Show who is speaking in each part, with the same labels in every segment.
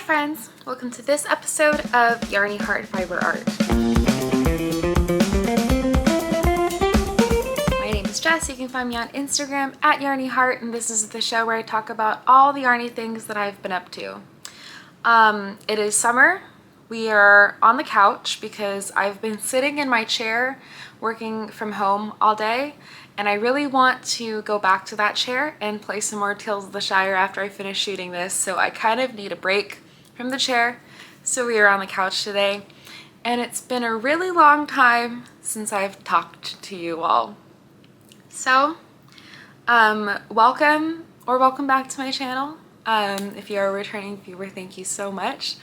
Speaker 1: friends, welcome to this episode of Yarnyheart Fiber Art. My name is Jess. You can find me on Instagram at yarnyheart, and this is the show where I talk about all the yarny things that I've been up to. It is summer. We are on the couch because I've been sitting in my chair working from home all day, and I really want to go back to that chair and play some more Tales of the Shire after I finish shooting this, so I kind of need a break from the chair. So we are on the couch today, and it's been a really long time since I've talked to you all. So welcome back to my channel. If you are a returning viewer, thank you so much.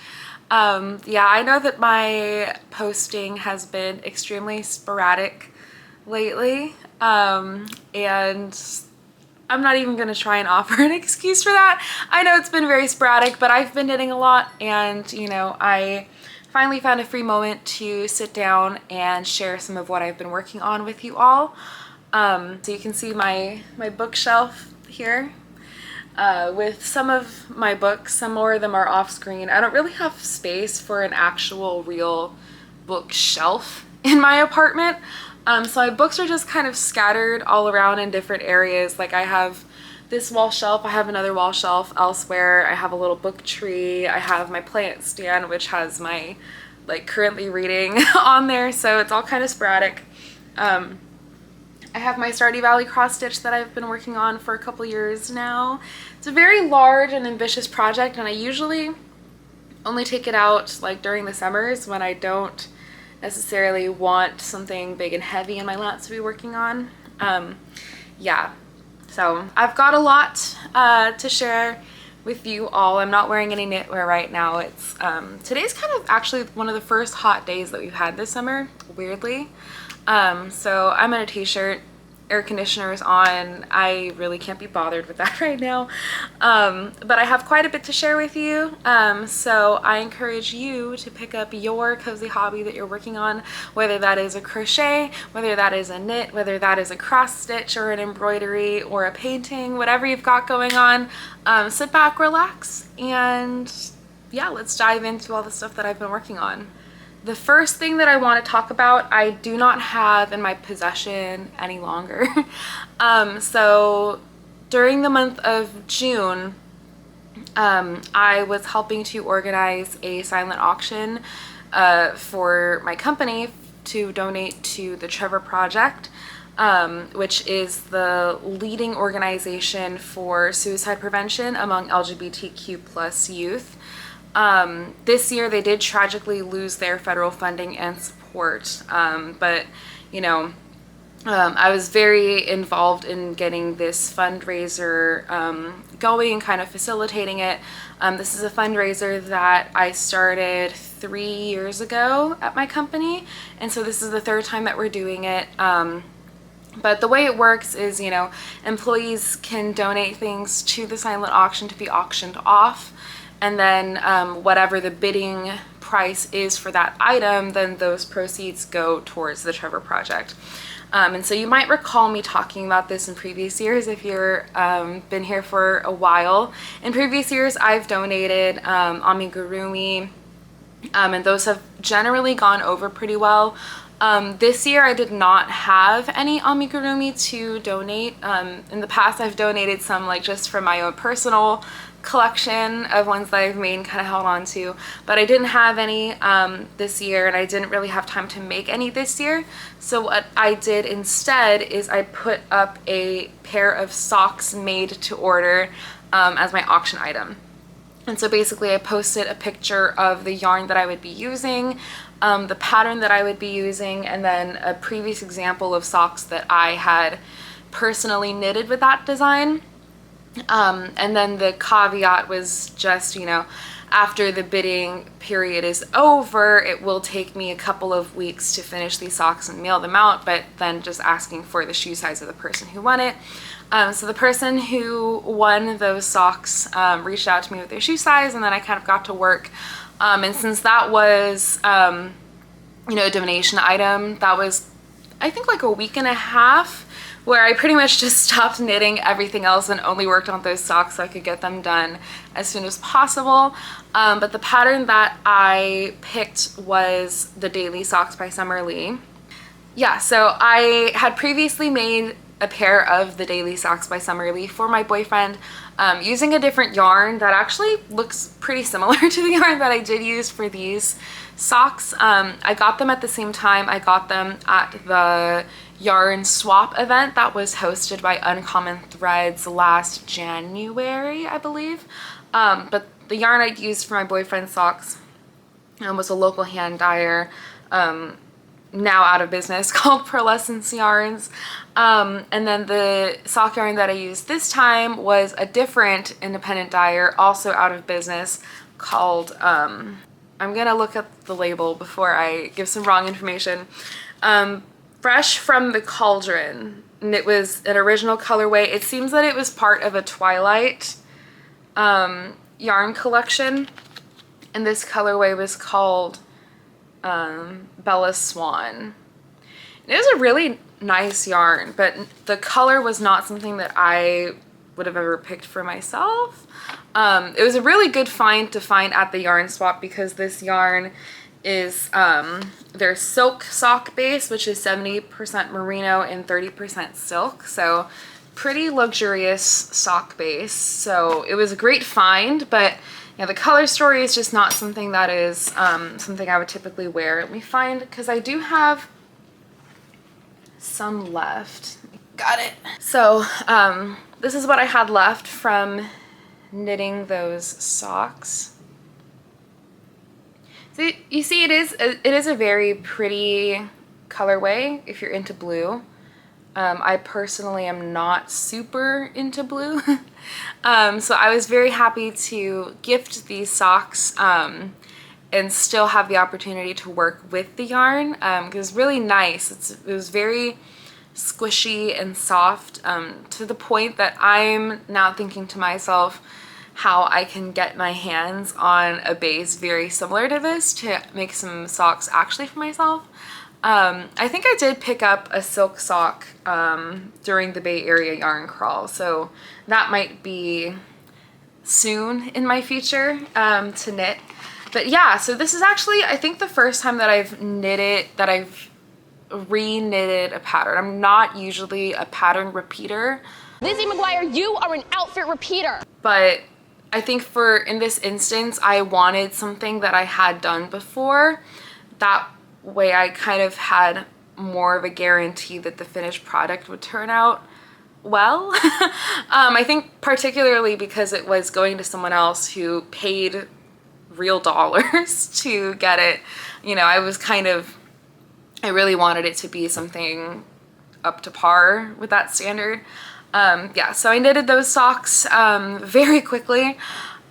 Speaker 1: Yeah, I know that my posting has been extremely sporadic lately, and I'm not even going to try and offer an excuse for that. I know it's been very sporadic, but I've been knitting a lot, and you know, I finally found a free moment to sit down and share some of what I've been working on with you all. So you can see my bookshelf here with some of my books. Some more of them are off screen. I don't really have space for an actual real bookshelf in my apartment. So my books are just kind of scattered all around in different areas. Like I have this wall shelf, I have another wall shelf elsewhere, I have a little book tree, I have my plant stand which has my like currently reading on there, so it's all kind of sporadic. I have my Stardew Valley cross stitch that I've been working on for a couple years now. It's a very large and ambitious project, and I usually only take it out like during the summers when I don't necessarily want something big and heavy in my lap to be working on. Yeah, so I've got a lot to share with you all. I'm not wearing any knitwear right now. It's today's kind of actually one of the first hot days that we've had this summer, weirdly. So I'm in a t-shirt, air conditioner is on. I really can't be bothered with that right now. But I have quite a bit to share with you. So I encourage you to pick up your cozy hobby that you're working on, whether that is a crochet, whether that is a knit, whether that is a cross stitch or an embroidery or a painting, whatever you've got going on. Sit back, relax, and yeah, let's dive into all the stuff that I've been working on. The first thing that I want to talk about, I do not have in my possession any longer. So during the month of June, I was helping to organize a silent auction for my company to donate to the Trevor Project, which is the leading organization for suicide prevention among LGBTQ+ youth. This year they did tragically lose their federal funding and support, but you know, I was very involved in getting this fundraiser going and kind of facilitating it. This is a fundraiser that I started 3 years ago at my company, and so this is the third time that we're doing it. But the way it works is, you know, employees can donate things to the silent auction to be auctioned off. And then whatever the bidding price is for that item, then those proceeds go towards the Trevor Project. And so you might recall me talking about this in previous years if you're been here for a while. In previous years, I've donated amigurumi, and those have generally gone over pretty well. This year I did not have any amigurumi to donate. In the past I've donated some like just for my own personal collection of ones that I've made and kind of held on to, but I didn't have any this year, and I didn't really have time to make any this year. So what I did instead is I put up a pair of socks made to order as my auction item. And so basically I posted a picture of the yarn that I would be using, the pattern that I would be using, and then a previous example of socks that I had personally knitted with that design. And then the caveat was just, you know, after the bidding period is over, it will take me a couple of weeks to finish these socks and mail them out, but then just asking for the shoe size of the person who won it. So the person who won those socks reached out to me with their shoe size, and then I kind of got to work. And since that was, you know, a donation item, that was, I think, like a week and a half where I pretty much just stopped knitting everything else and only worked on those socks so I could get them done as soon as possible. But the pattern that I picked was the Daily Socks by Summer Lee. Yeah, so I had previously made a pair of the Daily Socks by Summer Lee for my boyfriend using a different yarn that actually looks pretty similar to the yarn that I did use for these socks. I got them at the same time. I got them at the yarn swap event that was hosted by Uncommon Threads last January, I believe. But the yarn I used for my boyfriend's socks was a local hand dyer, now out of business, called Pearlescence Yarns. And then the sock yarn that I used this time was a different independent dyer, also out of business, called, I'm gonna look up the label before I give some wrong information. Fresh from the Cauldron, and it was an original colorway. It seems that it was part of a Twilight yarn collection, and this colorway was called Bella Swan. And it was a really nice yarn, but the color was not something that I would have ever picked for myself. It was a really good find to find at the yarn swap because this yarn is their silk sock base, which is 70% merino and 30% silk. So pretty luxurious sock base. So it was a great find, but yeah, the color story is just not something that is something I would typically wear. Let me find, because I do have some left. Got it. So this is what I had left from knitting those socks. So you see, it is a very pretty colorway if you're into blue. I personally am not super into blue. So I was very happy to gift these socks and still have the opportunity to work with the yarn because it's really nice. It was very squishy and soft to the point that I'm now thinking to myself how I can get my hands on a base very similar to this to make some socks actually for myself. I think I did pick up a silk sock during the Bay Area yarn crawl, so that might be soon in my future to knit. But yeah, so this is actually, I think, the first time that I've re-knitted a pattern. I'm not usually a pattern repeater.
Speaker 2: Lizzie McGuire, you are an outfit repeater.
Speaker 1: But I think in this instance, I wanted something that I had done before. That way I kind of had more of a guarantee that the finished product would turn out well. I think particularly because it was going to someone else who paid real dollars to get it. You know, I really wanted it to be something up to par with that standard. Yeah, so I knitted those socks very quickly,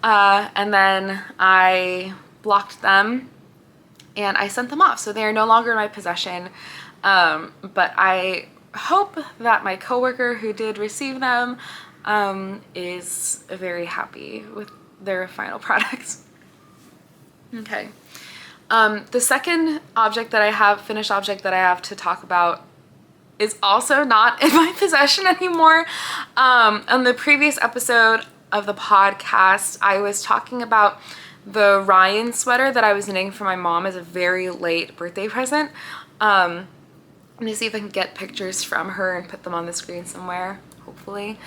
Speaker 1: and then I blocked them and I sent them off. So they are no longer in my possession, but I hope that my coworker who did receive them is very happy with their final product. Okay. The second finished object that I have to talk about is also not in my possession anymore. On the previous episode of the podcast, I was talking about the Ryan sweater that I was knitting for my mom as a very late birthday present. Let me see if I can get pictures from her and put them on the screen somewhere, hopefully.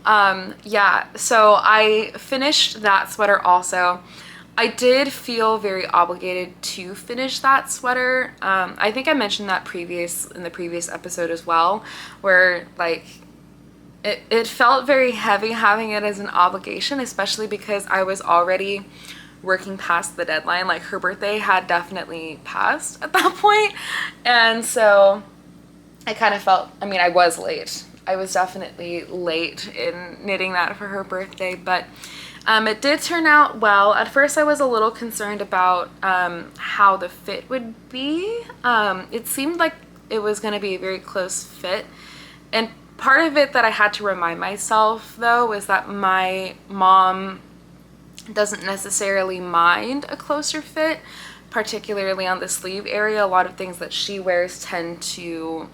Speaker 1: Yeah, so I finished that sweater also. I did feel very obligated to finish that sweater. I think I mentioned that in the previous episode as well, where like it felt very heavy having it as an obligation, especially because I was already working past the deadline. Like her birthday had definitely passed at that point, and so I kind of felt, I mean, I was late. I was definitely late in knitting that for her birthday, but it did turn out well. At first I was a little concerned about how the fit would be. It seemed like it was going to be a very close fit, and part of it that I had to remind myself though was that my mom doesn't necessarily mind a closer fit, particularly on the sleeve area. A lot of things that she wears tend to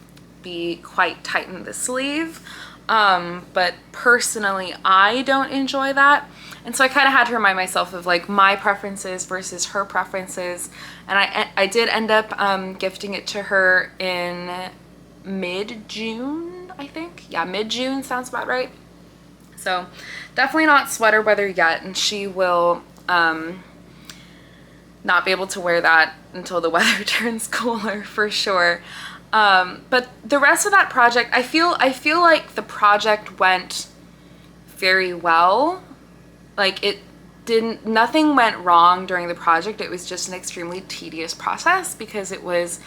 Speaker 1: be quite tight in the sleeve. But personally, I don't enjoy that. And so I kind of had to remind myself of like my preferences versus her preferences. And I did end up gifting it to her in mid-June, I think. Yeah, mid-June sounds about right. So definitely not sweater weather yet, and she will not be able to wear that until the weather turns cooler for sure. But the rest of that project, I feel like the project went very well. Like nothing went wrong during the project. It was just an extremely tedious process because it was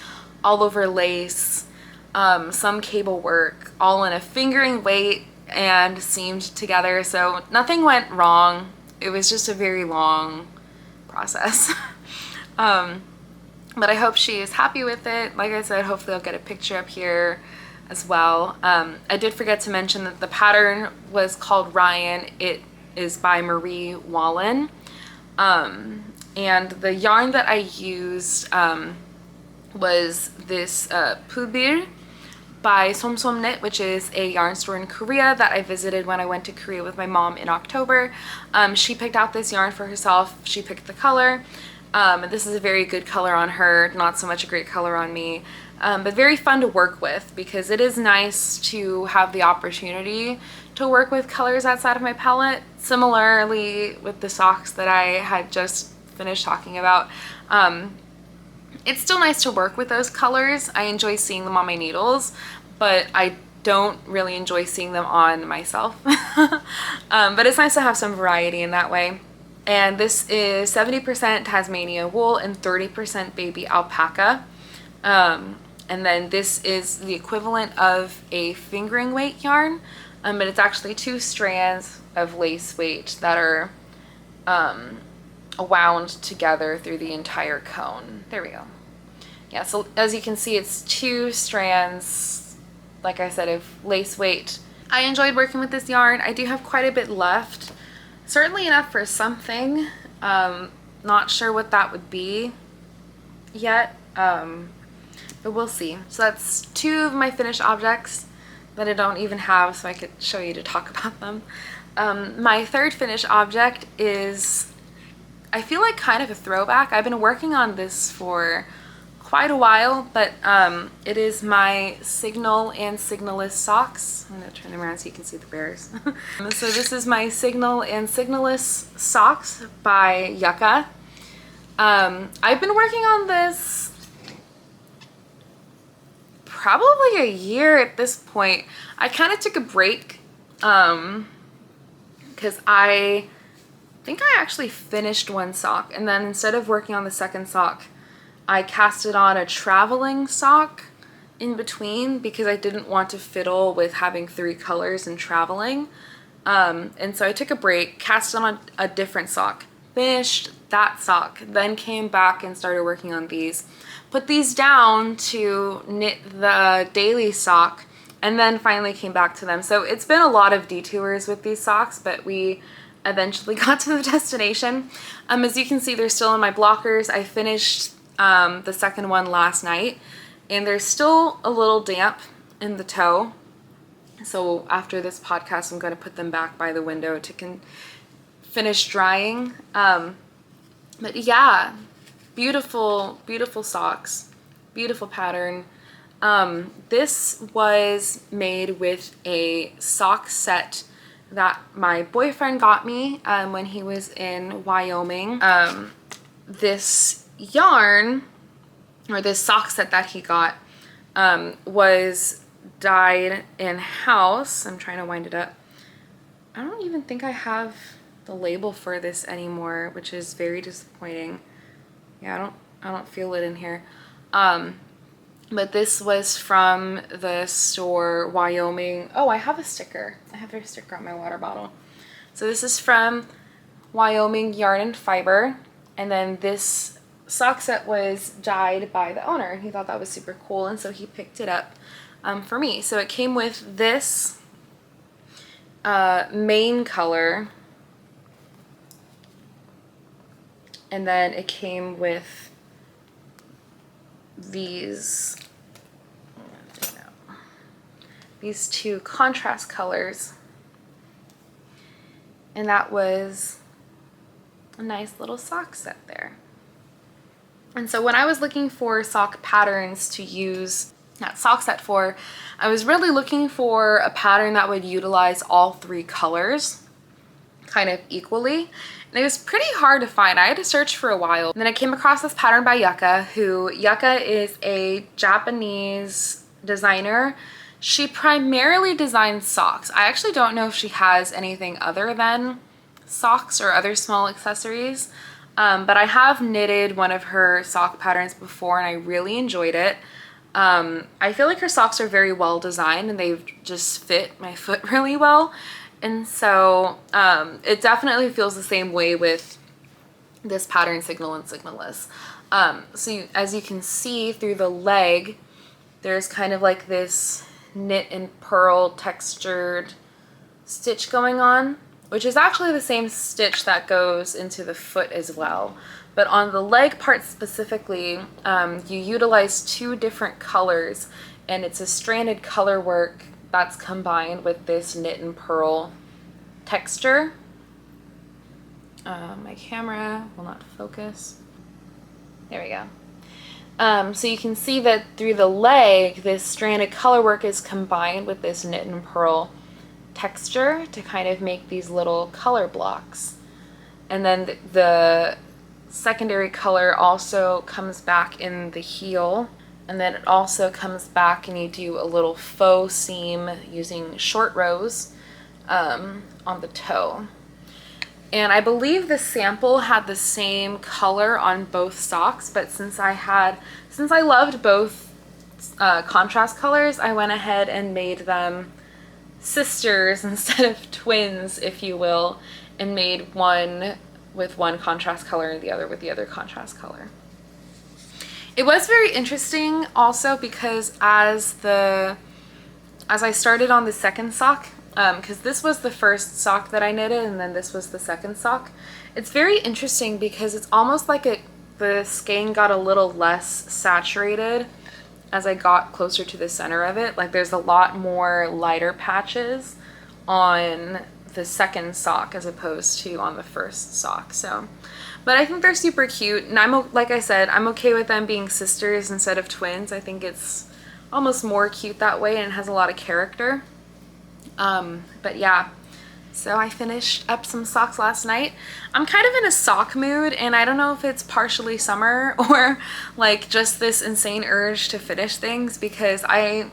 Speaker 1: all over lace, some cable work, all in a fingering weight and seamed together. So nothing went wrong. It was just a very long process. But I hope she is happy with it. Like I said, hopefully I'll get a picture up here as well. I did forget to mention that the pattern was called Ryan. It is by Marie Wallen. And the yarn that I used was this Pubir by Som Knit, which is a yarn store in Korea that I visited when I went to Korea with my mom in October. She picked out this yarn for herself. She picked the color. This is a very good color on her, not so much a great color on me, but very fun to work with because it is nice to have the opportunity to work with colors outside of my palette. Similarly with the socks that I had just finished talking about, it's still nice to work with those colors. I enjoy seeing them on my needles, but I don't really enjoy seeing them on myself. But it's nice to have some variety in that way. And this is 70% Tasmania wool and 30% baby alpaca. And then this is the equivalent of a fingering weight yarn, but it's actually 2 strands of lace weight that are wound together through the entire cone. There we go. Yeah, so as you can see, it's 2 strands, like I said, of lace weight. I enjoyed working with this yarn. I do have quite a bit left. Certainly enough for something. Not sure what that would be yet, but we'll see. So that's 2 of my finished objects that I don't even have, so I could show you to talk about them. My third finished object is, I feel like kind of a throwback. I've been working on this for quite a while, but it is my Signal and Signalist socks. I'm gonna turn them around so you can see the bears. So this is my Signal and Signalist socks by Yucca. I've been working on this probably a year at this point. I kind of took a break because I think I actually finished one sock, and then instead of working on the second sock, I casted on a traveling sock in between because I didn't want to fiddle with having 3 colors and traveling. And so I took a break, cast on a different sock, finished that sock, then came back and started working on these. Put these down to knit the daily sock, and then finally came back to them. So it's been a lot of detours with these socks, but we eventually got to the destination. As you can see, they're still in my blockers. I finished the second one last night, and there's still a little damp in the toe. So after this podcast, I'm going to put them back by the window to finish drying. But yeah, beautiful, beautiful socks, beautiful pattern. This was made with a sock set that my boyfriend got me when he was in Wyoming. This yarn, or this sock set that he got, was dyed in-house. I'm trying to wind it up. I don't even think I have the label for this anymore, which is very disappointing. Yeah, I don't feel it in here. But this was from the store Wyoming. Oh, I have a sticker. I have a sticker on my water bottle. So this is from Wyoming Yarn and Fiber, and then this sock set was dyed by the owner, and he thought that was super cool, and so he picked it up for me. So it came with this main color, and then it came with these, these two contrast colors. And that was a nice little sock set there. And so when I was looking for sock patterns to use that sock set for, I was really looking for a pattern that would utilize all three colors kind of equally. And it was pretty hard to find. I had to search for a while. And then I came across this pattern by Yuka is a Japanese designer. She primarily designs socks. I actually don't know if she has anything other than socks or other small accessories. But I have knitted one of her sock patterns before and I really enjoyed it. I feel like her socks are very well designed and they just fit my foot really well. And so it definitely feels the same way with this pattern, Signal and Signalless. As you can see through the leg, there's kind of like this knit and purl textured stitch going on, which is actually the same stitch that goes into the foot as well. But on the leg part specifically, you utilize two different colors, and it's a stranded color work that's combined with this knit and purl texture. My camera will not focus. There we go. So you can see that through the leg, this stranded color work is combined with this knit and purl texture to kind of make these little color blocks. And then the secondary color also comes back in the heel, and then it also comes back and you do a little faux seam using short rows on the toe. And I believe the sample had the same color on both socks, but since I loved both contrast colors, I went ahead and made them sisters instead of twins, if you will, and made one with one contrast color and the other with the other contrast color. It was very interesting also because as I started on the second sock, because this was the first sock that I knitted and then this was the second sock, it's very interesting because it's almost like the skein got a little less saturated as I got closer to the center of it. Like there's a lot more lighter patches on the second sock as opposed to on the first sock. So, but I think they're super cute, and like I said, I'm okay with them being sisters instead of twins. I think it's almost more cute that way and it has a lot of character. But yeah, so I finished up some socks last night. I'm kind of in a sock mood, and I don't know if it's partially summer or like just this insane urge to finish things, because I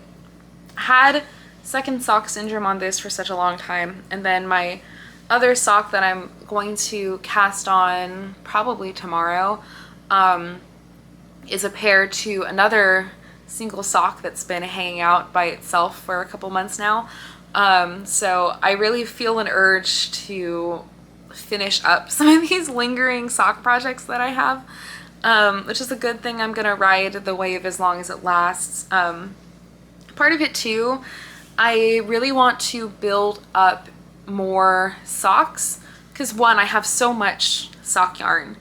Speaker 1: had second sock syndrome on this for such a long time, and then my other sock that I'm going to cast on probably tomorrow is a pair to another single sock that's been hanging out by itself for a couple months now. So I really feel an urge to finish up some of these lingering sock projects that I have, which is a good thing. I'm gonna ride the wave as long as it lasts. Part of it too, I really want to build up more socks because one, I have so much sock yarn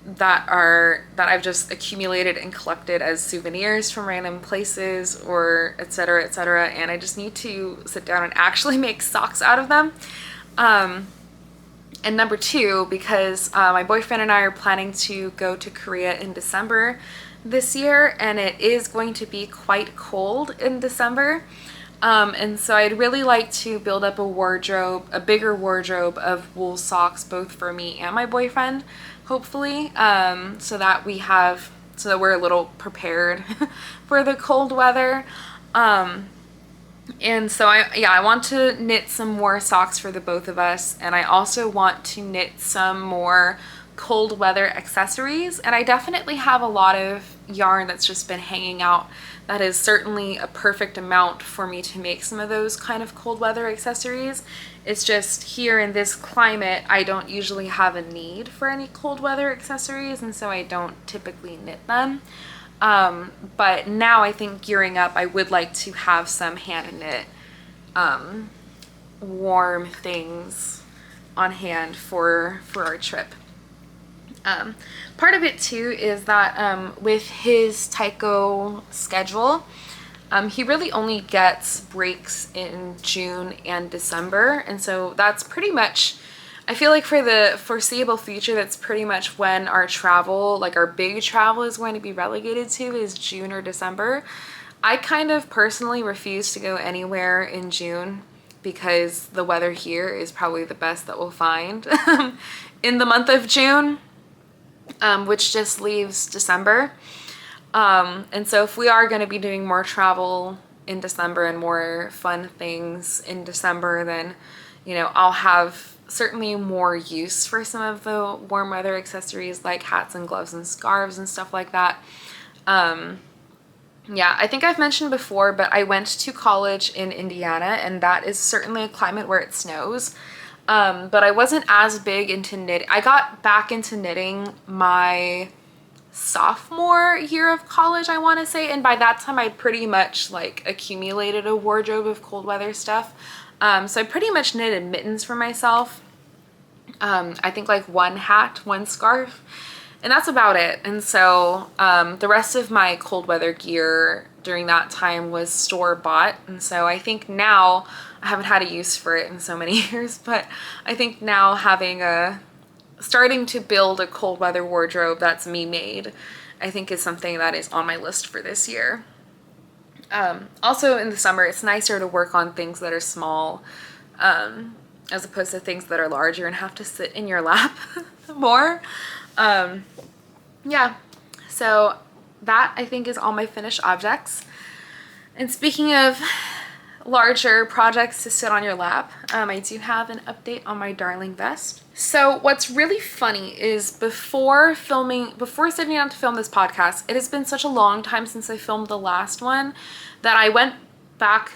Speaker 1: that I've just accumulated and collected as souvenirs from random places or etc, etc, and I just need to sit down and actually make socks out of them. And number two, because my boyfriend and I are planning to go to Korea in December this year, and it is going to be quite cold in December. And so I'd really like to build up a bigger wardrobe of wool socks, both for me and my boyfriend, hopefully, so that we're a little prepared for the cold weather. And so I want to knit some more socks for the both of us, and I also want to knit some more cold weather accessories, and I definitely have a lot of yarn that's just been hanging out that is certainly a perfect amount for me to make some of those kind of cold weather accessories. It's just here in this climate I don't usually have a need for any cold weather accessories, and so I don't typically knit them. But now I think gearing up, I would like to have some hand knit warm things on hand for our trip. Part of it too is that with his Taiko schedule, He really only gets breaks in June and December, and so that's pretty much, I feel like for the foreseeable future, that's pretty much when our travel, like our big travel, is going to be relegated to, is June or December. I kind of personally refuse to go anywhere in June because the weather here is probably the best that we'll find in the month of June, which just leaves December. And so if we are going to be doing more travel in December and more fun things in December, then, you know, I'll have certainly more use for some of the warm weather accessories like hats and gloves and scarves and stuff like that. Yeah, I think I've mentioned before, but I went to college in Indiana, and that is certainly a climate where it snows. But I wasn't as big into knitting. I got back into knitting my sophomore year of college, I want to say, and by that time I pretty much like accumulated a wardrobe of cold weather stuff. So I pretty much knitted mittens for myself. I think like one hat, one scarf, and that's about it. And so the rest of my cold weather gear during that time was store bought, and so I think now, I haven't had a use for it in so many years, but I think now starting to build a cold weather wardrobe that's me made, I think is something that is on my list for this year. Also in the summer, it's nicer to work on things that are small, as opposed to things that are larger and have to sit in your lap more. Yeah, so that I think is all my finished objects. And speaking of larger projects to sit on your lap, I do have an update on my darling vest. So what's really funny is before sitting down to film this podcast, it has been such a long time since I filmed the last one that I went back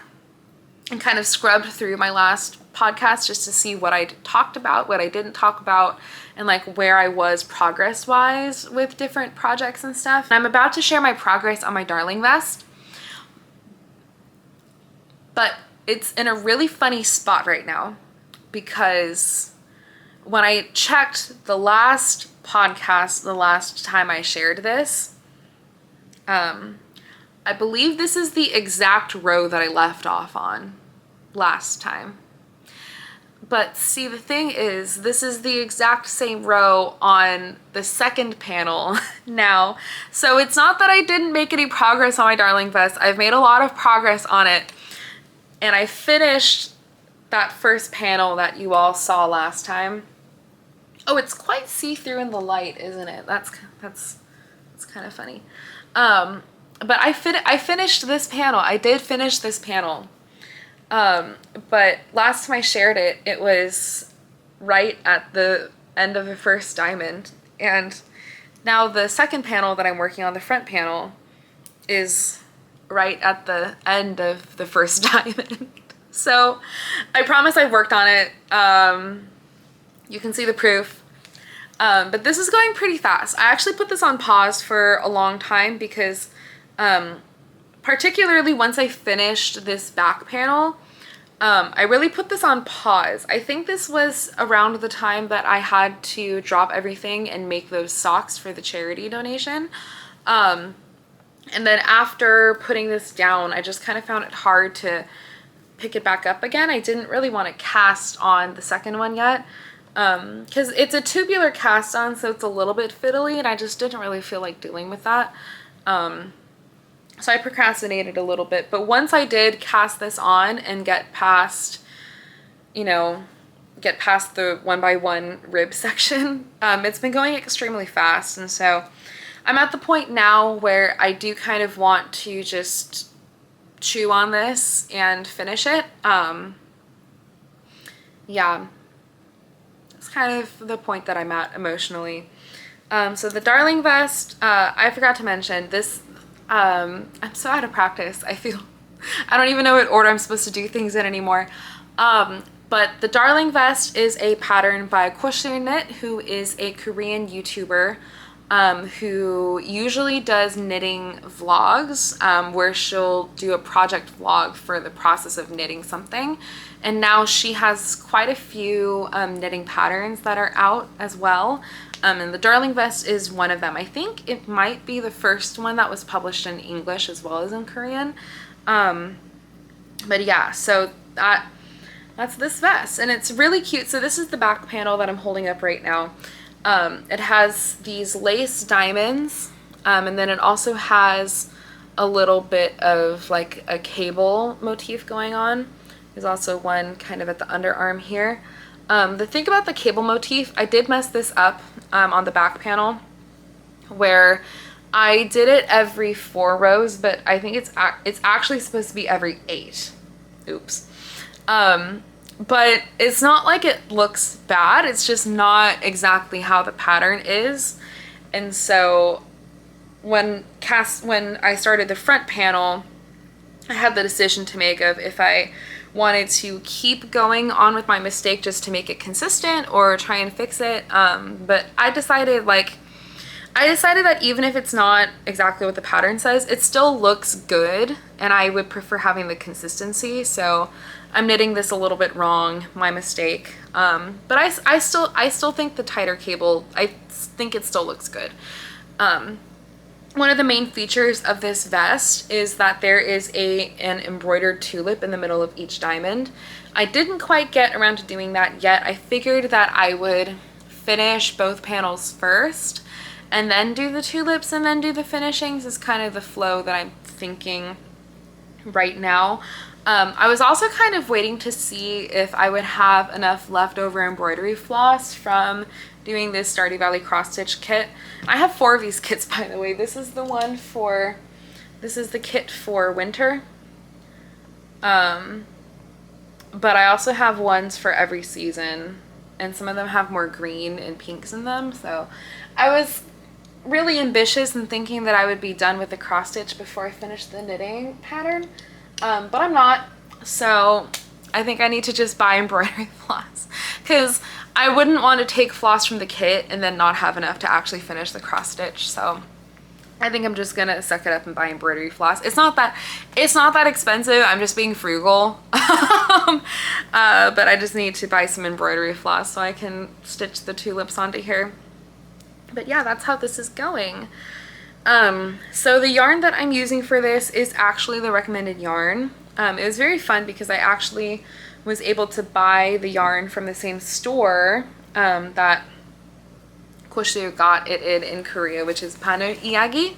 Speaker 1: and kind of scrubbed through my last podcast just to see what I talked about, what I didn't talk about, and like where I was progress wise with different projects and stuff. And I'm about to share my progress on my darling vest, but it's in a really funny spot right now because when I checked the last podcast, the last time I shared this, I believe this is the exact row that I left off on last time. But see, the thing is, this is the exact same row on the second panel now. So it's not that I didn't make any progress on my darling vest. I've made a lot of progress on it. And I finished that first panel that you all saw last time. Oh, it's quite see-through in the light, isn't it? That's kind of funny. But I finished this panel. I did finish this panel. But last time I shared it, it was right at the end of the first diamond. And now the second panel that I'm working on, the front panel, is right at the end of the first diamond. So I promise I've worked on it. You can see the proof. But this is going pretty fast. I actually put this on pause for a long time because particularly once I finished this back panel, I really put this on pause. I think this was around the time that I had to drop everything and make those socks for the charity donation. And then after putting this down, I just kind of found it hard to pick it back up again. I didn't really want to cast on the second one yet, because it's a tubular cast on, so it's a little bit fiddly, and I just didn't really feel like dealing with that. So I procrastinated a little bit, but once I did cast this on and get past the 1x1 rib section, it's been going extremely fast, and so I'm at the point now where I do kind of want to just chew on this and finish it. Yeah, it's kind of the point that I'm at emotionally. So the darling vest, I forgot to mention this. I'm so out of practice. I feel I don't even know what order I'm supposed to do things in anymore. But the darling vest is a pattern by Kwashir Knit, who is a Korean YouTuber who usually does knitting vlogs, where she'll do a project vlog for the process of knitting something. And now she has quite a few knitting patterns that are out as well. And the darling vest is one of them. I think it might be the first one that was published in English as well as in Korean. But yeah, so that's this vest, and it's really cute. So this is the back panel that I'm holding up right now. It has these lace diamonds, and then it also has a little bit of like a cable motif going on. There's also one kind of at the underarm here. The thing about the cable motif, I did mess this up on the back panel, where I did it every 4 rows, but I think it's actually supposed to be every 8. Oops. But it's not like it looks bad, it's just not exactly how the pattern is. And so when I started the front panel, I had the decision to make of if I wanted to keep going on with my mistake just to make it consistent or try and fix it. But I decided that even if it's not exactly what the pattern says, it still looks good, and I would prefer having the consistency. So I'm knitting this a little bit wrong, my mistake. But I still think the tighter cable, I think it still looks good. One of the main features of this vest is that there is an embroidered tulip in the middle of each diamond. I didn't quite get around to doing that yet. I figured that I would finish both panels first and then do the tulips and then do the finishings is kind of the flow that I'm thinking right now. I was also kind of waiting to see if I would have enough leftover embroidery floss from doing this Stardew Valley cross stitch kit. I have 4 of these kits, by the way. This is the kit for winter. But I also have ones for every season, and some of them have more green and pinks in them. So I was really ambitious in thinking that I would be done with the cross stitch before I finished the knitting pattern. But I'm not, so I think I need to just buy embroidery floss, because I wouldn't want to take floss from the kit and then not have enough to actually finish the cross stitch. So I think I'm just gonna suck it up and buy embroidery floss. It's not that expensive. I'm just being frugal. But I just need to buy some embroidery floss so I can stitch the tulips onto here. But yeah, that's how this is going. So the yarn that I'm using for this is actually the recommended yarn. It was very fun because I actually was able to buy the yarn from the same store that Koshu got it in Korea, which is Pano Iyagi,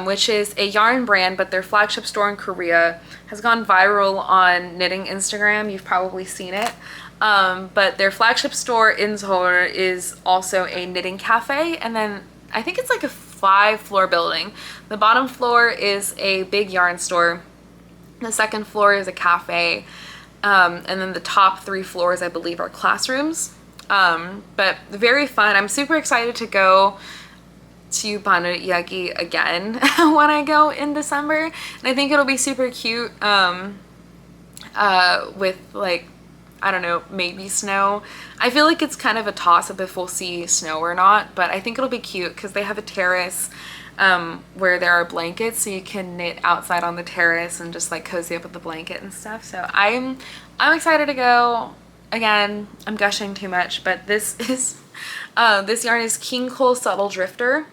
Speaker 1: which is a yarn brand, but their flagship store in Korea has gone viral on knitting Instagram. You've probably seen it. But their flagship store in Seoul is also a knitting cafe, and then I think it's like a 5-floor building. The bottom floor is a big yarn store. The second floor is a cafe. And then the top 3 floors, I believe, are classrooms. But very fun. I'm super excited to go to Bano Iyagi again when I go in December. And I think it'll be super cute with, like, I don't know, maybe snow. I feel like it's kind of a toss-up if we'll see snow or not, but I think it'll be cute because they have a terrace where there are blankets, so you can knit outside on the terrace and just like cozy up with the blanket and stuff. So I'm excited to go. Again, I'm gushing too much, but this is this yarn is King Cole Subtle Drifter,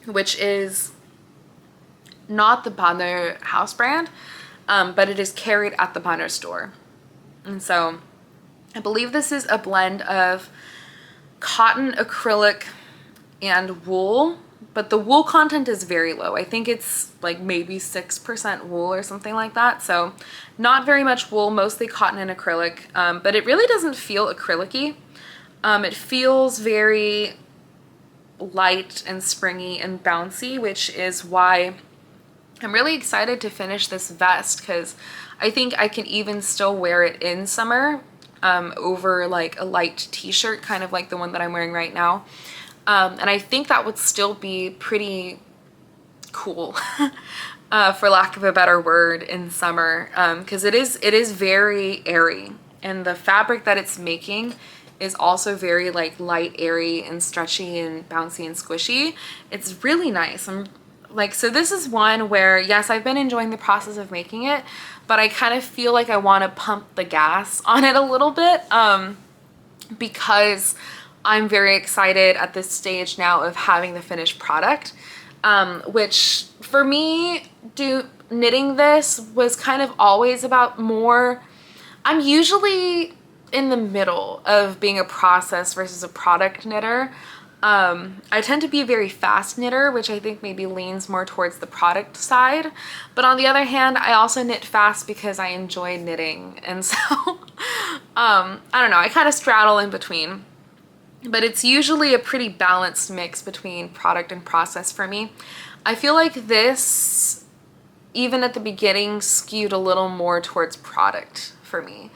Speaker 1: which is not the Bano house brand, but it is carried at the Bano store. And so I believe this is a blend of cotton, acrylic, and wool, but the wool content is very low. I think it's like maybe 6% wool or something like that. So not very much wool, mostly cotton and acrylic, but it really doesn't feel acrylic-y. It feels very light and springy and bouncy, which is why I'm really excited to finish this vest, because I think I can even still wear it in summer over like a light t-shirt, kind of like the one that I'm wearing right now. And I think that would still be pretty cool, for lack of a better word, in summer, because it is very airy, and the fabric that it's making is also very like light, airy, and stretchy and bouncy and squishy. It's really nice. So this is one where, yes, I've been enjoying the process of making it, but I kind of feel like I want to pump the gas on it a little bit, because I'm very excited at this stage now of having the finished product, which for me knitting this was kind of always about more, I'm usually in the middle of being a process versus a product knitter. I tend to be a very fast knitter, which I think maybe leans more towards the product side. But on the other hand, I also knit fast because I enjoy knitting. And so, I don't know, I kind of straddle in between. But it's usually a pretty balanced mix between product and process for me. I feel like this, even at the beginning, skewed a little more towards product for me.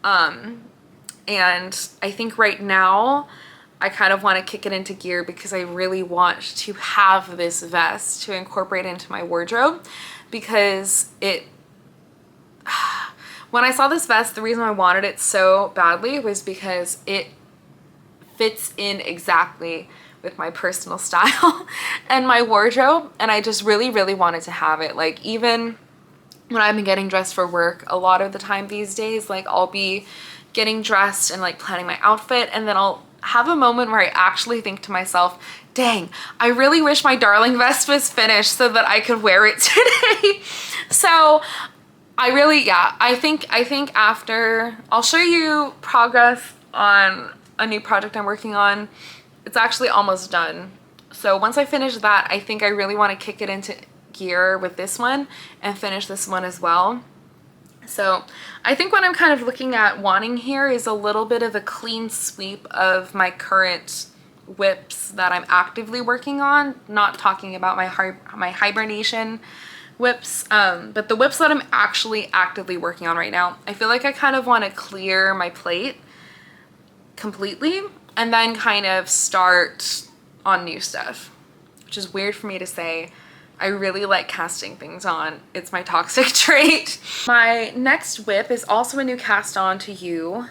Speaker 1: And I think right now, I kind of want to kick it into gear because I really want to have this vest to incorporate into my wardrobe, because when I saw this vest, the reason I wanted it so badly was because it fits in exactly with my personal style and my wardrobe, and I just really, really wanted to have it. Like, even when I've been getting dressed for work, a lot of the time these days, like, I'll be getting dressed and like planning my outfit, and then I'll have a moment where I actually think to myself, dang, I really wish my darling vest was finished so that I could wear it today. So I really, yeah, I think after, I'll show you progress on a new project I'm working on. It's actually almost done. So once I finish that, I think I really want to kick it into gear with this one and finish this one as well. So I think what I'm kind of looking at wanting here is a little bit of a clean sweep of my current whips that I'm actively working on. Not talking about my hibernation whips, but the whips that I'm actually actively working on right now. I feel like I kind of want to clear my plate completely and then kind of start on new stuff, which is weird for me to say. I really like casting things on. It's my toxic trait. My next whip is also a new cast on to you,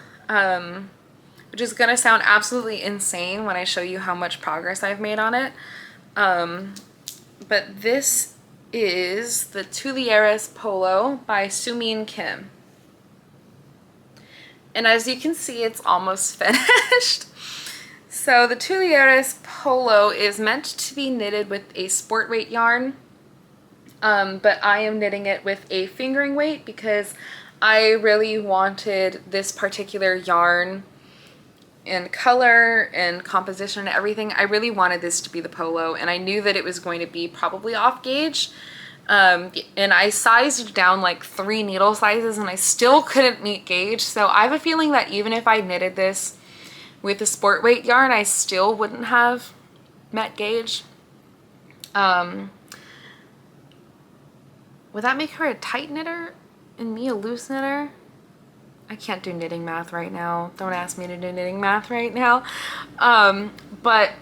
Speaker 1: which is gonna sound absolutely insane when I show you how much progress I've made on it. But this is the Tulieres Polo by Sumin Kim. And as you can see, it's almost finished. So the Tulieres Polo is meant to be knitted with a sport weight yarn, but I am knitting it with a fingering weight because I really wanted this particular yarn and color and composition and everything. I really wanted this to be the polo, and I knew that it was going to be probably off gauge. And I sized down like 3 needle sizes and I still couldn't meet gauge. So I have a feeling that even if I knitted this with a sport weight yarn, I still wouldn't have met gauge. Would that make her a tight knitter and me a loose knitter? I can't do knitting math right now. Don't ask me to do knitting math right now. But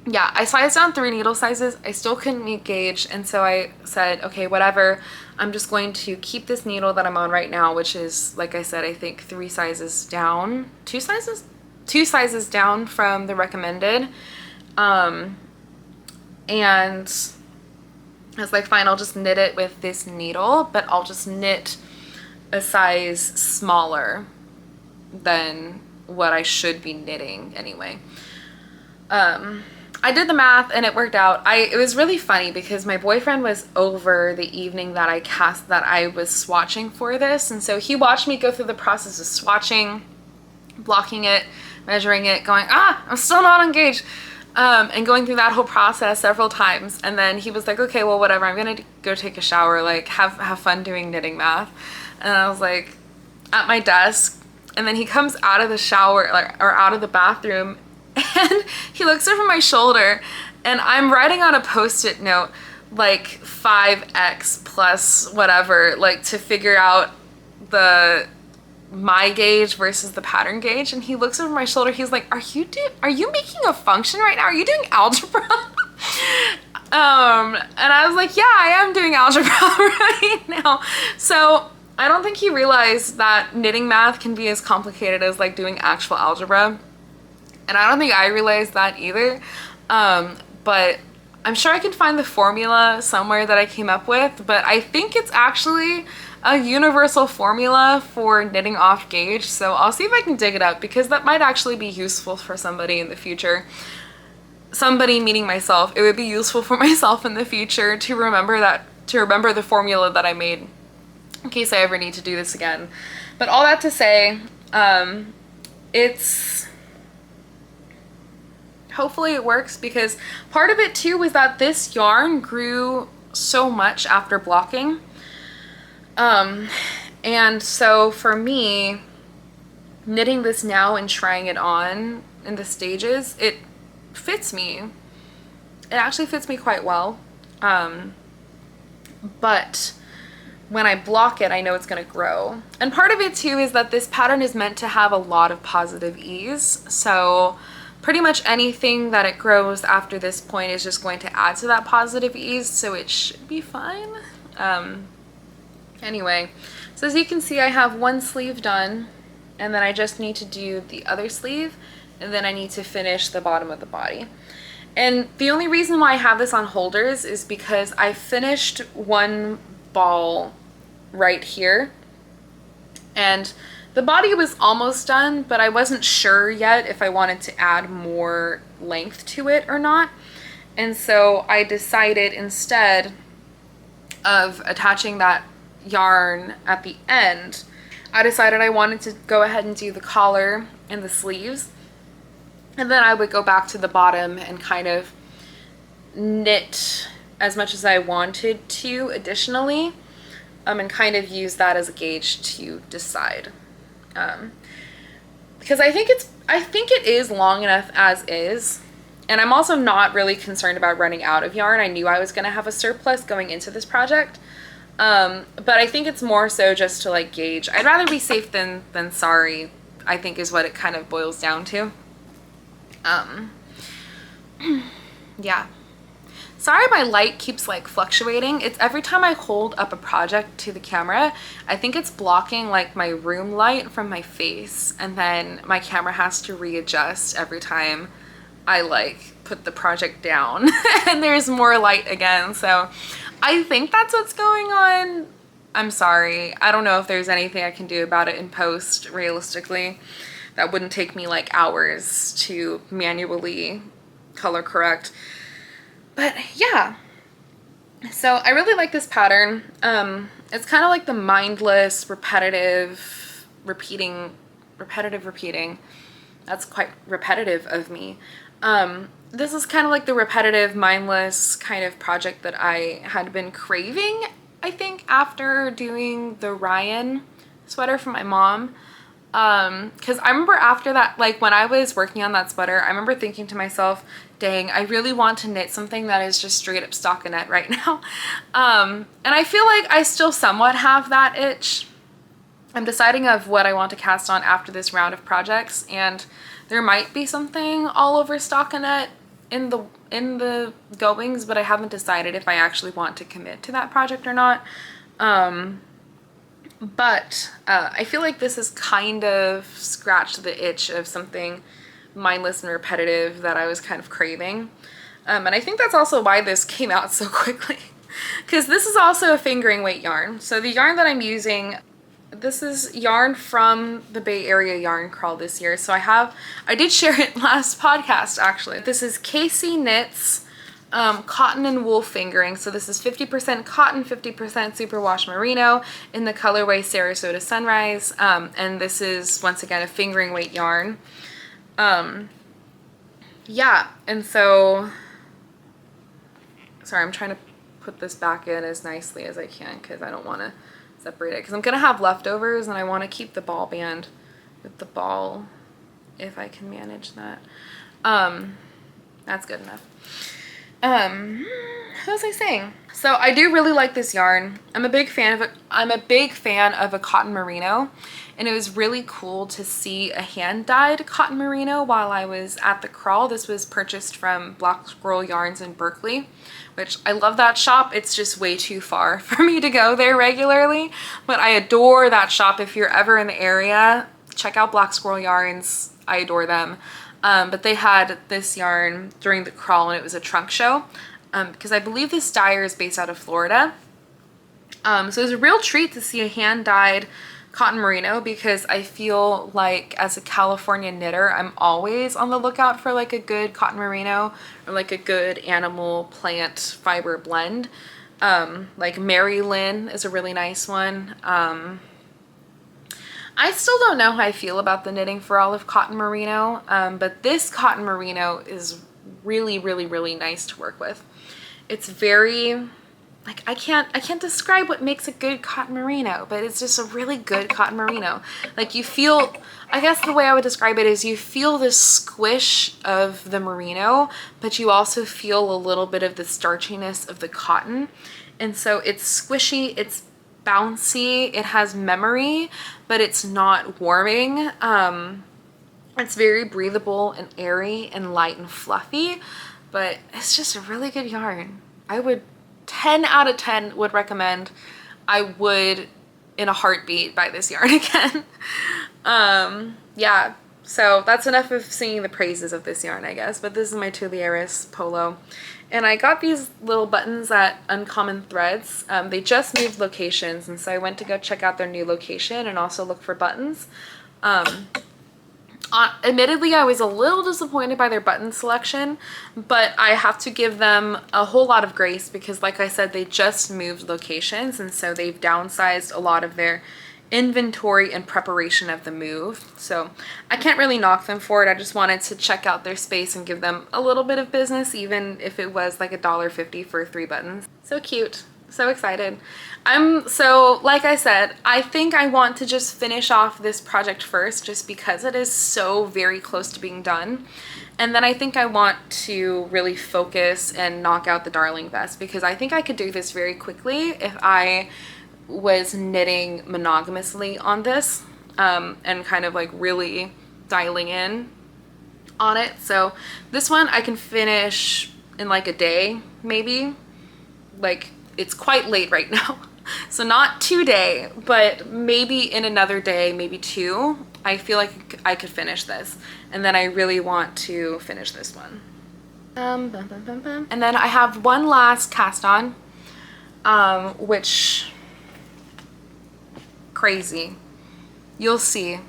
Speaker 1: yeah, I sized down 3 needle sizes. I still couldn't meet gauge, and so I said, okay, whatever. I'm just going to keep this needle that I'm on right now, which is, like I said, I think 3 sizes down, 2 sizes? 2 sizes down from the recommended. And I was like, fine, I'll just knit it with this needle, but I'll just knit a size smaller than what I should be knitting anyway. I did the math and it worked out. It was really funny because my boyfriend was over the evening that I was swatching for this, and so he watched me go through the process of swatching, blocking it, measuring it, going, I'm still not on gauge, and going through that whole process several times. And then he was like, okay, well, whatever, I'm gonna go take a shower, like have fun doing knitting math. And I was like at my desk, and then he comes out of the shower, or out of the bathroom, and he looks over my shoulder, and I'm writing on a post-it note like 5x plus whatever, like to figure out my gauge versus the pattern gauge. And he looks over my shoulder, he's like, are you making a function right now? Are you doing algebra? And I was like, yeah, I am doing algebra right now. So I don't think he realized that knitting math can be as complicated as like doing actual algebra. And I don't think I realized that either. But I'm sure I can find the formula somewhere that I came up with, but I think it's actually a universal formula for knitting off gauge. So I'll see if I can dig it up, because that might actually be useful for somebody in the future. Somebody meaning myself. It would be useful for myself in the future to remember that to remember the formula that I made in case I ever need to do this again. But all that to say, hopefully it works, because part of it too was that this yarn grew so much after blocking. And so for me, knitting this now and trying it on in the stages, it fits me. It actually fits me quite well. But when I block it, I know it's going to grow. And part of it too is that this pattern is meant to have a lot of positive ease. So pretty much anything that it grows after this point is just going to add to that positive ease. So it should be fine. Anyway, so as you can see, I have one sleeve done, and then I just need to do the other sleeve, and then I need to finish the bottom of the body. And the only reason why I have this on holders is because I finished one ball right here, and the body was almost done, but I wasn't sure yet if I wanted to add more length to it or not. And so I decided, instead of attaching that yarn at the end, I decided I wanted to go ahead and do the collar and the sleeves, and then I would go back to the bottom and kind of knit as much as I wanted to additionally, and kind of use that as a gauge to decide, because I think it is long enough as is. And I'm also not really concerned about running out of yarn. I knew I was going to have a surplus going into this project. But I think it's more so just to like gauge. I'd rather be safe than sorry, I think, is what it kind of boils down to. Yeah. Sorry my light keeps like fluctuating. It's every time I hold up a project to the camera, I think it's blocking like my room light from my face, and then my camera has to readjust every time I like put the project down and there's more light again. So I think that's what's going on. I'm sorry. I don't know if there's anything I can do about it in post, realistically. That wouldn't take me like hours to manually color correct. But yeah. So I really like this pattern. It's kind of like the mindless, repetitive repeating. That's quite repetitive of me. This is kind of like the repetitive, mindless kind of project that I had been craving, I think, after doing the Ryan sweater for my mom. Because I remember after that, like when I was working on that sweater, I remember thinking to myself, dang, I really want to knit something that is just straight up stockinette right now. And I feel like I still somewhat have that itch. I'm deciding of what I want to cast on after this round of projects, and there might be something all over stockinette in the goings, but I haven't decided if I actually want to commit to that project or not. But I feel like this has kind of scratched the itch of something mindless and repetitive that I was kind of craving. And I think that's also why this came out so quickly, because this is also a fingering weight yarn. So the yarn that I'm using, this is yarn from the Bay Area Yarn Crawl this year. So I did share it last podcast actually. This is Casey Knits cotton and wool fingering. So this is 50% cotton, 50% superwash merino in the colorway Sarasota Sunrise. And this is once again a fingering weight yarn. Yeah, and so, sorry, I'm trying to put this back in as nicely as I can because I don't want to separate it, because I'm gonna have leftovers and I want to keep the ball band with the ball if I can manage that. That's good enough. What was I saying? So I do really like this yarn. I'm a big fan of it. I'm a big fan of a cotton merino, and it was really cool to see a hand-dyed cotton merino while I was at the crawl. This was purchased from Black Squirrel Yarns in Berkeley, which I love that shop. It's just way too far for me to go there regularly, but I adore that shop. If you're ever in the area, check out Black Squirrel Yarns. I adore them. But they had this yarn during the crawl, and it was a trunk show, because I believe this dyer is based out of Florida. So it was a real treat to see a hand-dyed cotton merino, because I feel like as a California knitter, I'm always on the lookout for like a good cotton merino or like a good animal plant fiber blend. Like Mary Lynn is a really nice one. I still don't know how I feel about the Knitting for Olive cotton merino, but this cotton merino is really, really, really nice to work with. It's very, like, I can't describe what makes a good cotton merino, but it's just a really good cotton merino. Like, you feel, I guess the way I would describe it is you feel the squish of the merino, but you also feel a little bit of the starchiness of the cotton. And so it's squishy, it's bouncy, it has memory, but it's not warming. It's very breathable and airy and light and fluffy, but it's just a really good yarn. I would 10 out of 10 would recommend. I would in a heartbeat buy this yarn again. Yeah, so that's enough of singing the praises of this yarn, I guess, but this is my Tulieris polo. And I got these little buttons at Uncommon Threads. They just moved locations, and so I went to go check out their new location and also look for buttons. Admittedly, I was a little disappointed by their button selection, but I have to give them a whole lot of grace because, like I said, they just moved locations, and so they've downsized a lot of their inventory in preparation of the move. So I can't really knock them for it. I just wanted to check out their space and give them a little bit of business, even if it was like $1.50 for 3 buttons. So cute. So excited. So like I said, I think I want to just finish off this project first just because it is so very close to being done. And then I think I want to really focus and knock out the Darling vest because I think I could do this very quickly if I was knitting monogamously on this and kind of like really dialing in on it. So this one I can finish in like a day, maybe. Like, it's quite late right now, so not today, but maybe in another day, maybe 2. I feel like I could finish this, and then I really want to finish this one. And then I have one last cast on, which, crazy. You'll see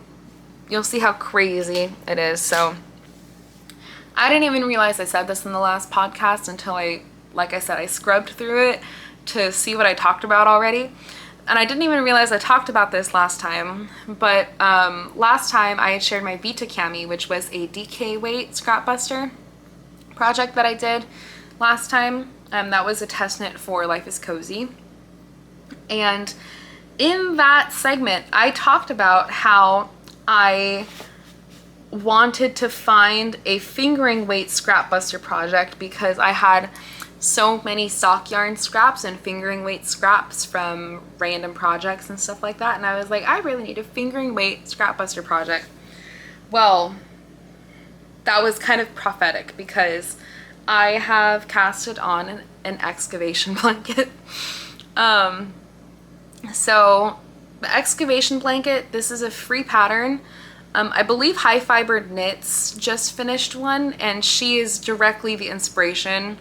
Speaker 1: how crazy it is. So I didn't even realize I said this in the last podcast until like I said, I scrubbed through it to see what I talked about already. And I didn't even realize I talked about this last time, but last time I had shared my Vita Cami, which was a DK weight scrap buster project that I did last time. That was a test knit for Life is Cozy. And in that segment, I talked about how I wanted to find a fingering weight scrap buster project because I had so many stock yarn scraps and fingering weight scraps from random projects and stuff like that, and I was like, I really need a fingering weight scrap buster project. Well, that was kind of prophetic because I have casted on an excavation blanket. So the excavation blanket, this is a free pattern. I believe High Fibered Knits just finished one, and she is directly the inspiration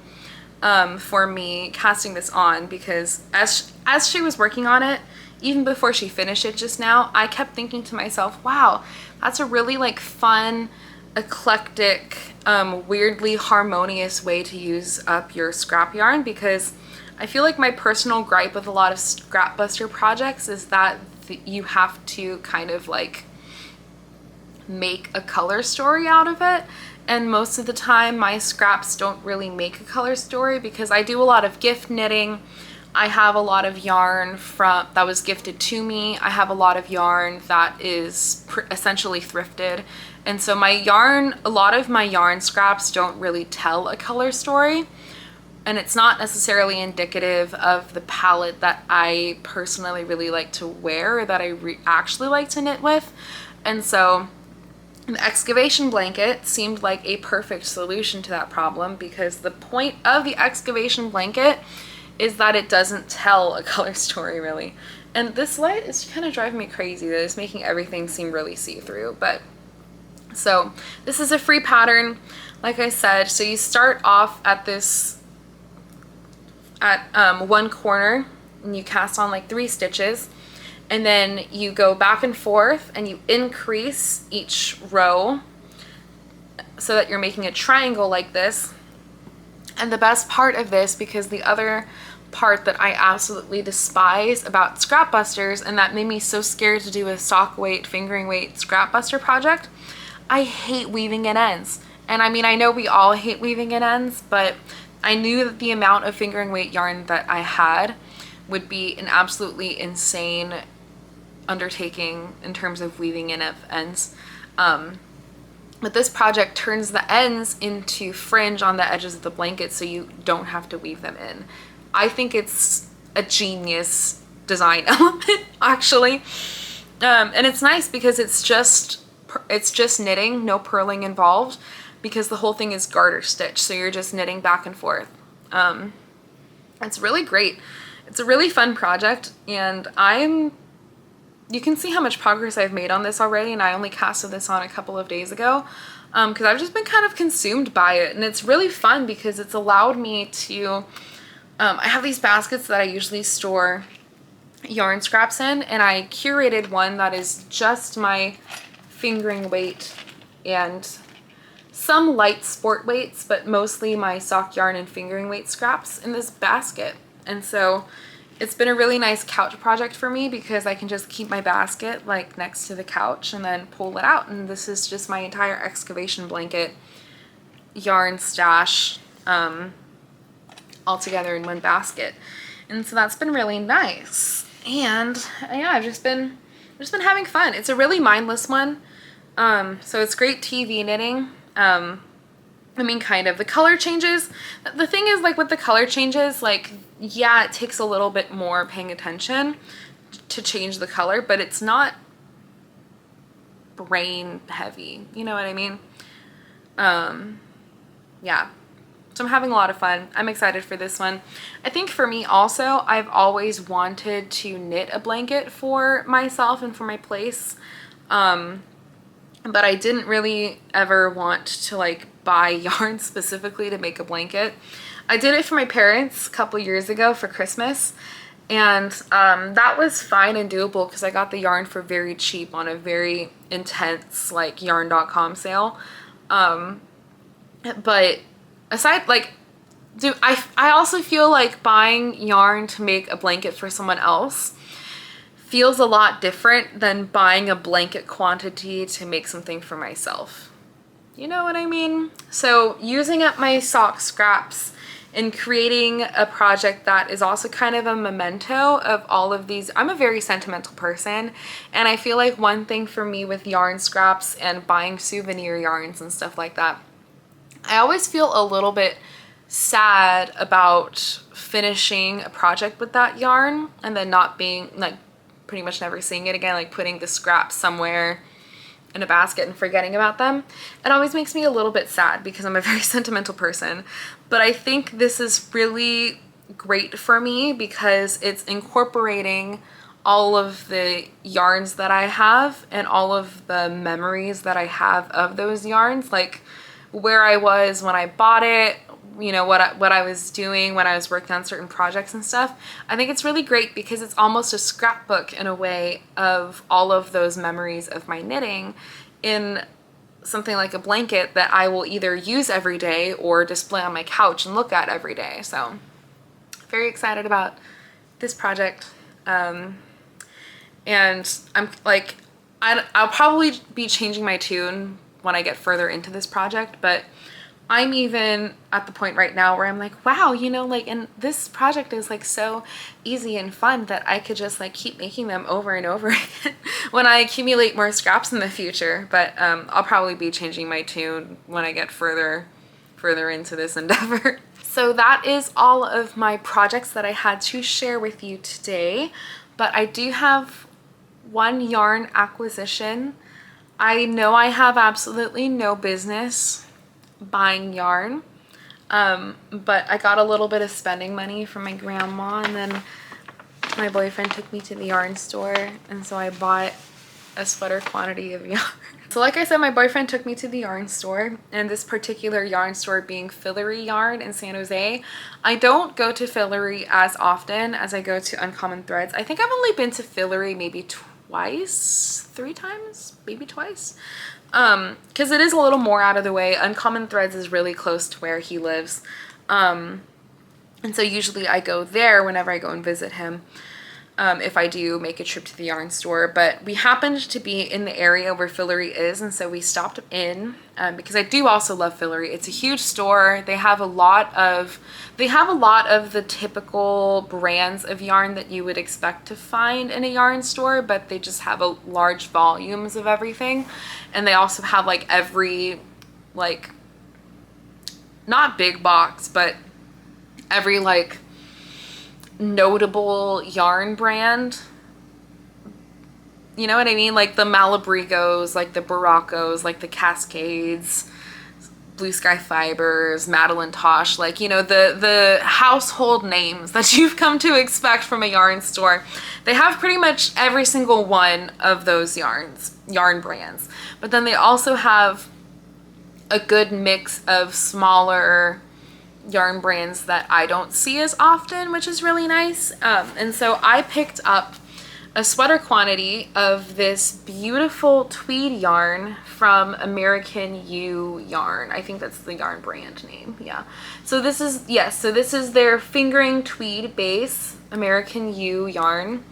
Speaker 1: for me casting this on because as she was working on it, even before she finished it just now, I kept thinking to myself, wow, that's a really like fun, eclectic, weirdly harmonious way to use up your scrap yarn, because I feel like my personal gripe with a lot of scrap buster projects is that you have to kind of like make a color story out of it. And most of the time my scraps don't really make a color story because I do a lot of gift knitting. I have a lot of yarn that was gifted to me. I have a lot of yarn that is essentially thrifted. And so a lot of my yarn scraps don't really tell a color story. And it's not necessarily indicative of the palette that I personally really like to wear or that I actually like to knit with. And so the excavation blanket seemed like a perfect solution to that problem because the point of the excavation blanket is that it doesn't tell a color story really. And this light is kind of driving me crazy that it's making everything seem really see-through. But so this is a free pattern, like I said. So you start off at one corner and you cast on like 3 stitches. And then you go back and forth and you increase each row so that you're making a triangle like this. And the best part of this, because the other part that I absolutely despise about scrap busters, and that made me so scared to do a sock weight, fingering weight scrap buster project. I hate weaving in ends. And I mean, I know we all hate weaving in ends, but I knew that the amount of fingering weight yarn that I had would be an absolutely insane undertaking in terms of weaving in of ends. But this project turns the ends into fringe on the edges of the blanket so you don't have to weave them in. I think it's a genius design element, actually. And it's nice because it's just knitting, no purling involved, because the whole thing is garter stitch, so you're just knitting back and forth. It's really great. It's a really fun project, and you can see how much progress I've made on this already, and I only casted this on a couple of days ago because I've just been kind of consumed by it, and it's really fun because it's allowed me to, I have these baskets that I usually store yarn scraps in, and I curated one that is just my fingering weight and some light sport weights, but mostly my sock yarn and fingering weight scraps in this basket. And so it's been a really nice couch project for me because I can just keep my basket like next to the couch and then pull it out. And this is just my entire excavation blanket yarn stash all together in one basket. And so that's been really nice. And yeah, I've just been having fun. It's a really mindless one. So it's great TV knitting. I mean, kind of. The color changes. The thing is, like, with the color changes, like, yeah, it takes a little bit more paying attention to change the color, but it's not brain heavy. You know what I mean? Yeah. So I'm having a lot of fun. I'm excited for this one. I think for me also, I've always wanted to knit a blanket for myself and for my place. But I didn't really ever want to like buy yarn specifically to make a blanket. I did it for my parents a couple years ago for Christmas, and that was fine and doable because I got the yarn for very cheap on a very intense like yarn.com sale. But aside, like, I also feel like buying yarn to make a blanket for someone else feels a lot different than buying a blanket quantity to make something for myself. You know what I mean? So using up my sock scraps and creating a project that is also kind of a memento of all of these. I'm a very sentimental person, and I feel like one thing for me with yarn scraps and buying souvenir yarns and stuff like that, I always feel a little bit sad about finishing a project with that yarn and then not being like pretty much never seeing it again, like putting the scraps somewhere in a basket and forgetting about them. It always makes me a little bit sad because I'm a very sentimental person. But I think this is really great for me because it's incorporating all of the yarns that I have and all of the memories that I have of those yarns, like where I was when I bought it, you know, what I was doing when I was working on certain projects and stuff. I think it's really great because it's almost a scrapbook in a way of all of those memories of my knitting in something like a blanket that I will either use every day or display on my couch and look at every day. So very excited about this project. And I'm like, I'll probably be changing my tune when I get further into this project, but I'm even at the point right now where I'm like, wow, you know, like, and this project is like so easy and fun that I could just like keep making them over and over again when I accumulate more scraps in the future. But I'll probably be changing my tune when I get further into this endeavor. So that is all of my projects that I had to share with you today. But I do have one yarn acquisition. I know I have absolutely no business buying yarn, but I got a little bit of spending money from my grandma, and then my boyfriend took me to the yarn store, and so I bought a sweater quantity of yarn. So like I said, my boyfriend took me to the yarn store, and this particular yarn store being Fillory Yarn in San Jose. I don't go to Fillory as often as I go to Uncommon Threads. I think I've only been to Fillory maybe twice, 3 times, maybe twice. Because it is a little more out of the way. Uncommon Threads is really close to where he lives. And so usually I go there whenever I go and visit him, if I do make a trip to the yarn store. But we happened to be in the area where Fillory is, and so we stopped in because I do also love Fillory. It's a huge store. They have a lot of the typical brands of yarn that you would expect to find in a yarn store, but they just have a large volumes of everything. And they also have like every, like, not big box, but every like notable yarn brand. You know what I mean? Like the Malabrigos, like the Baracos, like the Cascades, Blue Sky Fibers, Madeline Tosh, like, you know, the household names that you've come to expect from a yarn store. They have pretty much every single one of those yarn brands. But then they also have a good mix of smaller yarn brands that I don't see as often, which is really nice. And so I picked up a sweater quantity of this beautiful tweed yarn from American U Yarn. I think that's the yarn brand name. Yeah. So this is, yes, so this is their fingering tweed base, American U Yarn.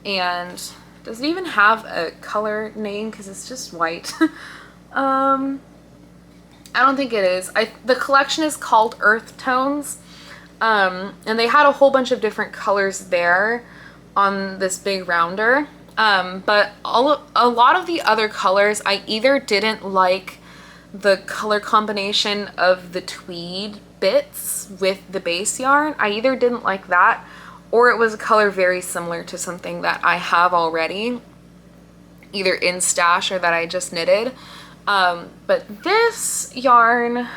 Speaker 1: And does it even have a color name? Because it's just white. I don't think it is. The collection is called Earth Tones, and they had a whole bunch of different colors there on this big rounder, but a lot of the other colors, I either didn't like the color combination of the tweed bits with the base yarn. I either didn't like that, or it was a color very similar to something that I have already, either in stash or that I just knitted. But this yarn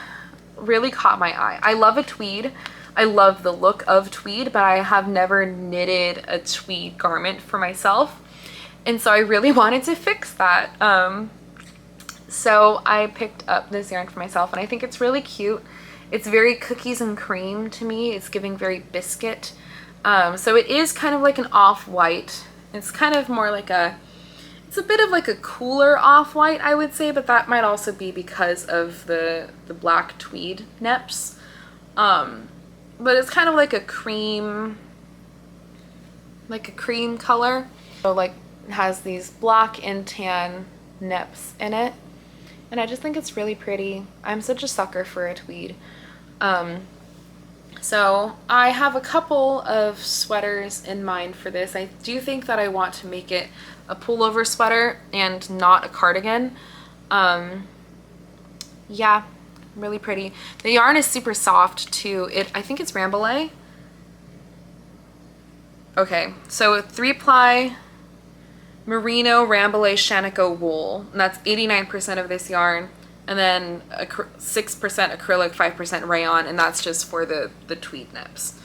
Speaker 1: really caught my eye. I love a tweed. I love the look of tweed, but I have never knitted a tweed garment for myself. And so I really wanted to fix that. So I picked up this yarn for myself, and I think it's really cute. It's very cookies and cream to me. It's giving very biscuit. So it is kind of like an off-white. It's kind of more like it's a bit of like a cooler off-white, I would say, but that might also be because of the black tweed neps. But it's kind of like a cream color. So like it has these black and tan neps in it. And I just think it's really pretty. I'm such a sucker for a tweed. So I have a couple of sweaters in mind for this. I do think that I want to make it a pullover sweater and not a cardigan. Yeah, really pretty. The yarn is super soft too. I think it's Rambouillet. Okay, so 3-ply merino Rambouillet Shanico wool, and that's 89% of this yarn, and then 6% acrylic, 5% rayon, and that's just for the tweed nips.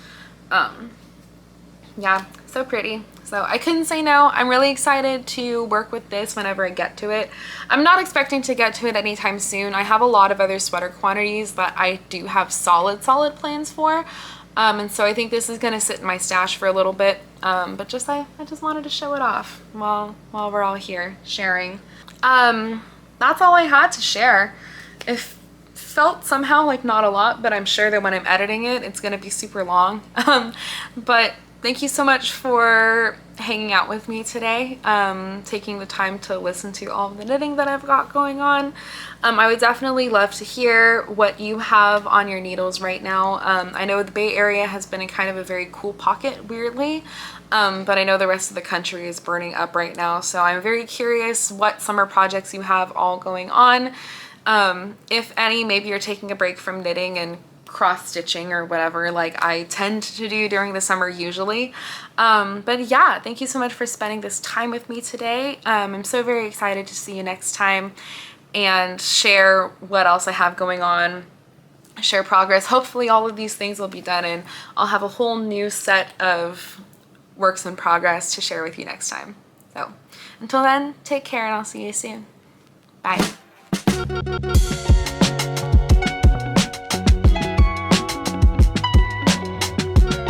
Speaker 1: Yeah, so pretty. So I couldn't say no. I'm really excited to work with this whenever I get to it. I'm not expecting to get to it anytime soon. I have a lot of other sweater quantities that I do have solid plans for. And so I think this is gonna sit in my stash for a little bit. But I just wanted to show it off while we're all here sharing. That's all I had to share. It felt somehow like not a lot, but I'm sure that when I'm editing it, it's gonna be super long. But thank you so much for hanging out with me today, taking the time to listen to all of the knitting that I've got going on. I would definitely love to hear what you have on your needles right now. I know the Bay Area has been in kind of a very cool pocket, weirdly, but I know the rest of the country is burning up right now, so I'm very curious what summer projects you have all going on. If any, maybe you're taking a break from knitting and cross-stitching or whatever like I tend to do during the summer usually. But yeah, thank you so much for spending this time with me today. I'm so very excited to see you next time and share what else I have going on, share progress. Hopefully all of these things will be done and I'll have a whole new set of works in progress to share with you next time. So until then, take care and I'll see you soon. Bye.